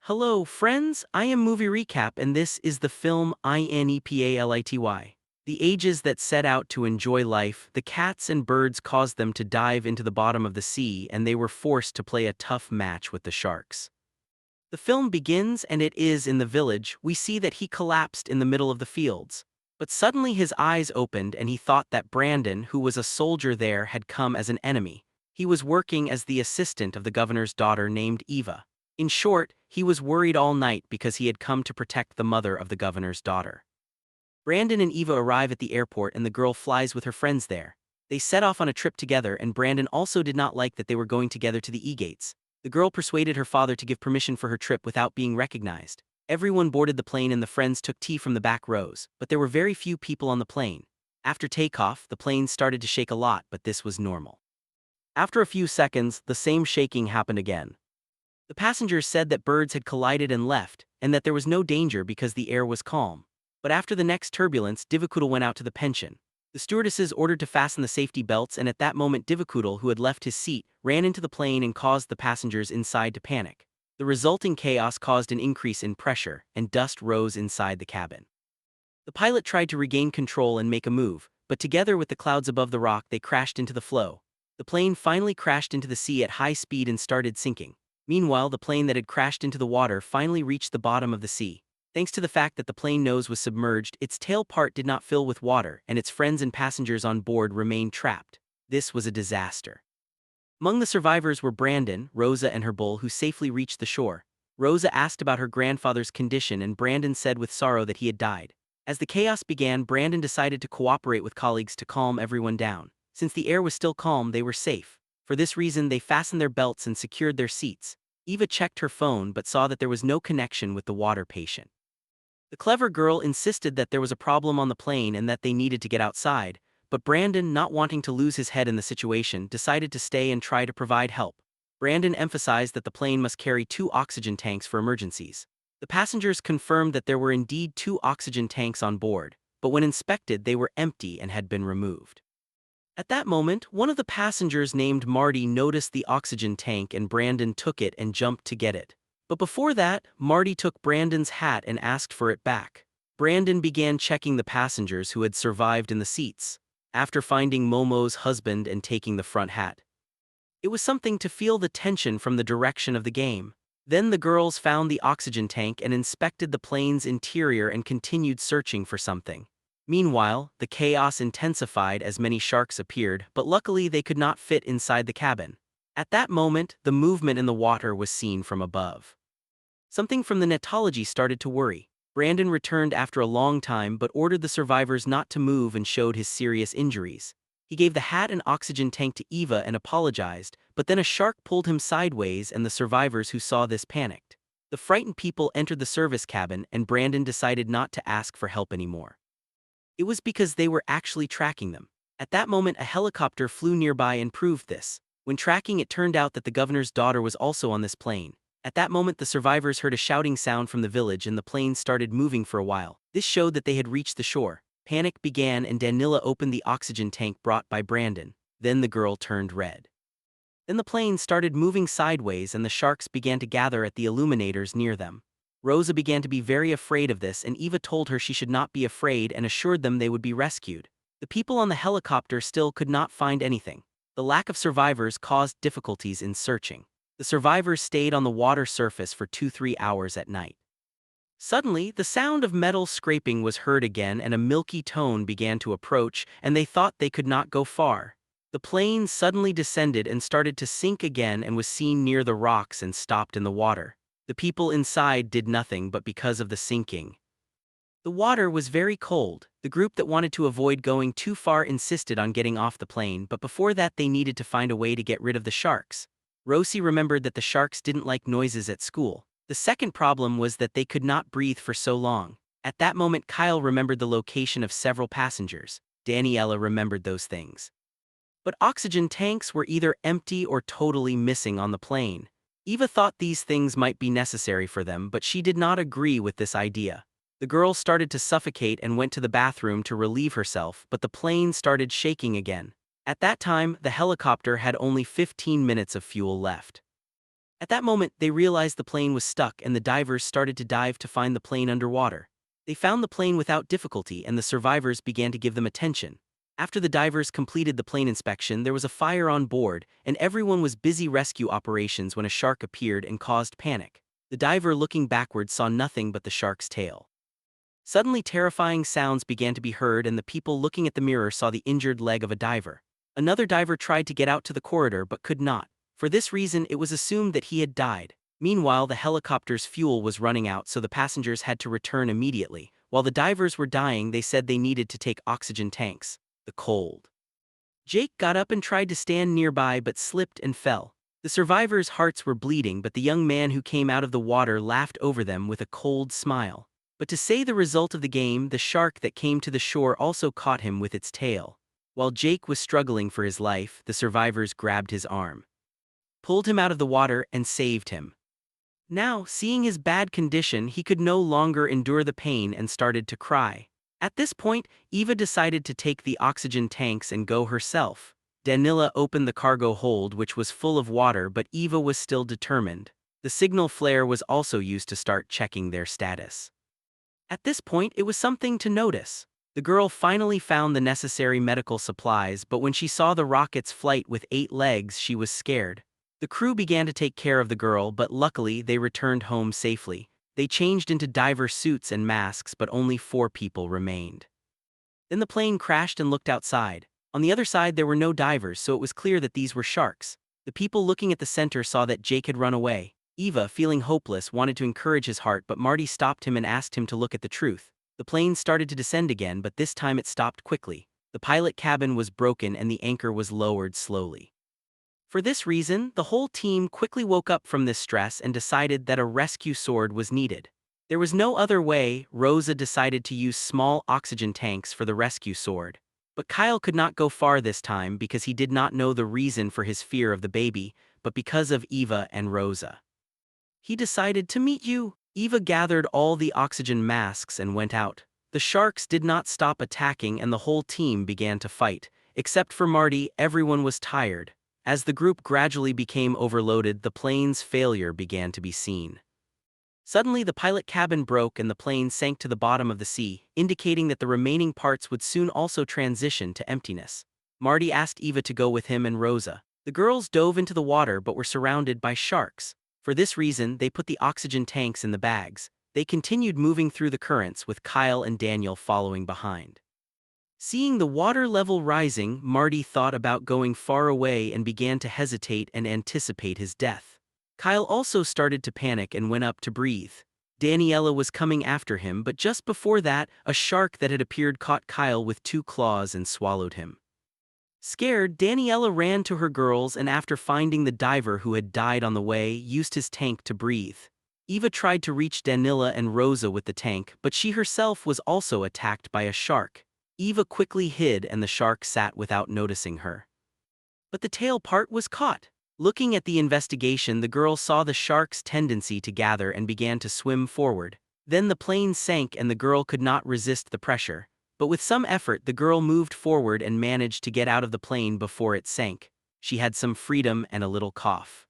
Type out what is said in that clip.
Hello, friends. I am Movie Recap, and this is the film INEPALITY. The ages that set out to enjoy life, the cats and birds caused them to dive into the bottom of the sea, and they were forced to play a tough match with the sharks. The film begins, and it is in the village. We see that he collapsed in the middle of the fields. But suddenly his eyes opened, and he thought that Brandon, who was a soldier there, had come as an enemy. He was working as the assistant of the governor's daughter named Eva. In short, he was worried all night because he had come to protect the mother of the governor's daughter. Brandon and Eva arrive at the airport, and the girl flies with her friends there. They set off on a trip together, and Brandon also did not like that they were going together to the E-gates. The girl persuaded her father to give permission for her trip without being recognized. Everyone boarded the plane, and the friends took tea from the back rows, but there were very few people on the plane. After takeoff, the plane started to shake a lot, but this was normal. After a few seconds, the same shaking happened again. The passengers said that birds had collided and left, and that there was no danger because the air was calm. But after the next turbulence, Divakudal went out to the pension. The stewardesses ordered to fasten the safety belts, and at that moment Divakudal, who had left his seat, ran into the plane and caused the passengers inside to panic. The resulting chaos caused an increase in pressure, and dust rose inside the cabin. The pilot tried to regain control and make a move, but together with the clouds above the rock they crashed into the floe. The plane finally crashed into the sea at high speed and started sinking. Meanwhile, the plane that had crashed into the water finally reached the bottom of the sea. Thanks to the fact that the plane nose was submerged, its tail part did not fill with water, and its friends and passengers on board remained trapped. This was a disaster. Among the survivors were Brandon, Rosa, and her bull, who safely reached the shore. Rosa asked about her grandfather's condition, and Brandon said with sorrow that he had died. As the chaos began, Brandon decided to cooperate with colleagues to calm everyone down. Since the air was still calm, they were safe. For this reason, they fastened their belts and secured their seats. Eva checked her phone but saw that there was no connection with the water patient. The clever girl insisted that there was a problem on the plane and that they needed to get outside, but Brandon, not wanting to lose his head in the situation, decided to stay and try to provide help. Brandon emphasized that the plane must carry 2 oxygen tanks for emergencies. The passengers confirmed that there were indeed 2 oxygen tanks on board, but when inspected they were empty and had been removed. At that moment, one of the passengers named Marty noticed the oxygen tank, and Brandon took it and jumped to get it. But before that, Marty took Brandon's hat and asked for it back. Brandon began checking the passengers who had survived in the seats, after finding Momo's husband and taking the front hat. It was something to feel the tension from the direction of the game. Then the girls found the oxygen tank and inspected the plane's interior and continued searching for something. Meanwhile, the chaos intensified as many sharks appeared, but luckily they could not fit inside the cabin. At that moment, the movement in the water was seen from above. Something from the netology started to worry. Brandon returned after a long time but ordered the survivors not to move and showed his serious injuries. He gave the hat and oxygen tank to Eva and apologized, but then a shark pulled him sideways, and the survivors who saw this panicked. The frightened people entered the service cabin, and Brandon decided not to ask for help anymore. It was because they were actually tracking them. At that moment, a helicopter flew nearby and proved this. When tracking, it turned out that the governor's daughter was also on this plane. At that moment, the survivors heard a shouting sound from the village, and the plane started moving for a while. This showed that they had reached the shore. Panic began, and Danila opened the oxygen tank brought by Brandon. Then the girl turned red. Then the plane started moving sideways, and the sharks began to gather at the illuminators near them. Rosa began to be very afraid of this, and Eva told her she should not be afraid and assured them they would be rescued. The people on the helicopter still could not find anything. The lack of survivors caused difficulties in searching. The survivors stayed on the water surface for 2–3 hours at night. Suddenly, the sound of metal scraping was heard again, and a milky tone began to approach, and they thought they could not go far. The plane suddenly descended and started to sink again and was seen near the rocks and stopped in the water. The people inside did nothing but because of the sinking. The water was very cold. The group that wanted to avoid going too far insisted on getting off the plane, but before that they needed to find a way to get rid of the sharks. Rosie remembered that the sharks didn't like noises at school. The second problem was that they could not breathe for so long. At that moment, Kyle remembered the location of several passengers. Daniela remembered those things. But oxygen tanks were either empty or totally missing on the plane. Eva thought these things might be necessary for them, but she did not agree with this idea. The girl started to suffocate and went to the bathroom to relieve herself, but the plane started shaking again. At that time, the helicopter had only 15 minutes of fuel left. At that moment, they realized the plane was stuck and the divers started to dive to find the plane underwater. They found the plane without difficulty and the survivors began to give them attention. After the divers completed the plane inspection, there was a fire on board, and everyone was busy rescue operations when a shark appeared and caused panic. The diver looking backward saw nothing but the shark's tail. Suddenly terrifying sounds began to be heard and the people looking at the mirror saw the injured leg of a diver. Another diver tried to get out to the corridor but could not. For this reason, it was assumed that he had died. Meanwhile, the helicopter's fuel was running out, so the passengers had to return immediately. While the divers were dying, they said they needed to take oxygen tanks. The cold. Jake got up and tried to stand nearby but slipped and fell. The survivors' hearts were bleeding, but the young man who came out of the water laughed over them with a cold smile. But to say the result of the game, the shark that came to the shore also caught him with its tail. While Jake was struggling for his life, the survivors grabbed his arm, pulled him out of the water, and saved him. Now, seeing his bad condition, he could no longer endure the pain and started to cry. At this point, Eva decided to take the oxygen tanks and go herself. Danila opened the cargo hold, which was full of water, but Eva was still determined. The signal flare was also used to start checking their status. At this point, it was something to notice. The girl finally found the necessary medical supplies, but when she saw the rocket's flight with 8 legs, she was scared. The crew began to take care of the girl, but luckily they returned home safely. They changed into diver suits and masks, but only 4 people remained. Then the plane crashed and looked outside. On the other side there were no divers, so it was clear that these were sharks. The people looking at the center saw that Jake had run away. Eva, feeling hopeless, wanted to encourage his heart, but Marty stopped him and asked him to look at the truth. The plane started to descend again, but this time it stopped quickly. The pilot cabin was broken and the anchor was lowered slowly. For this reason, the whole team quickly woke up from this stress and decided that a rescue sword was needed. There was no other way. Rosa decided to use small oxygen tanks for the rescue sword. But Kyle could not go far this time because he did not know the reason for his fear of the baby, but because of Eva and Rosa. He decided to meet you. Eva gathered all the oxygen masks and went out. The sharks did not stop attacking and the whole team began to fight. Except for Marty, everyone was tired. As the group gradually became overloaded, the plane's failure began to be seen. Suddenly, the pilot cabin broke and the plane sank to the bottom of the sea, indicating that the remaining parts would soon also transition to emptiness. Marty asked Eva to go with him and Rosa. The girls dove into the water but were surrounded by sharks. For this reason, they put the oxygen tanks in the bags. They continued moving through the currents with Kyle and Daniel following behind. Seeing the water level rising, Marty thought about going far away and began to hesitate and anticipate his death. Kyle also started to panic and went up to breathe. Daniela was coming after him, but just before that, a shark that had appeared caught Kyle with 2 claws and swallowed him. Scared, Daniela ran to her girls and after finding the diver who had died on the way, used his tank to breathe. Eva tried to reach Danila and Rosa with the tank, but she herself was also attacked by a shark. Eva quickly hid and the shark sat without noticing her. But the tail part was caught. Looking at the investigation, the girl saw the shark's tendency to gather and began to swim forward. Then the plane sank and the girl could not resist the pressure. But with some effort, the girl moved forward and managed to get out of the plane before it sank. She had some freedom and a little cough.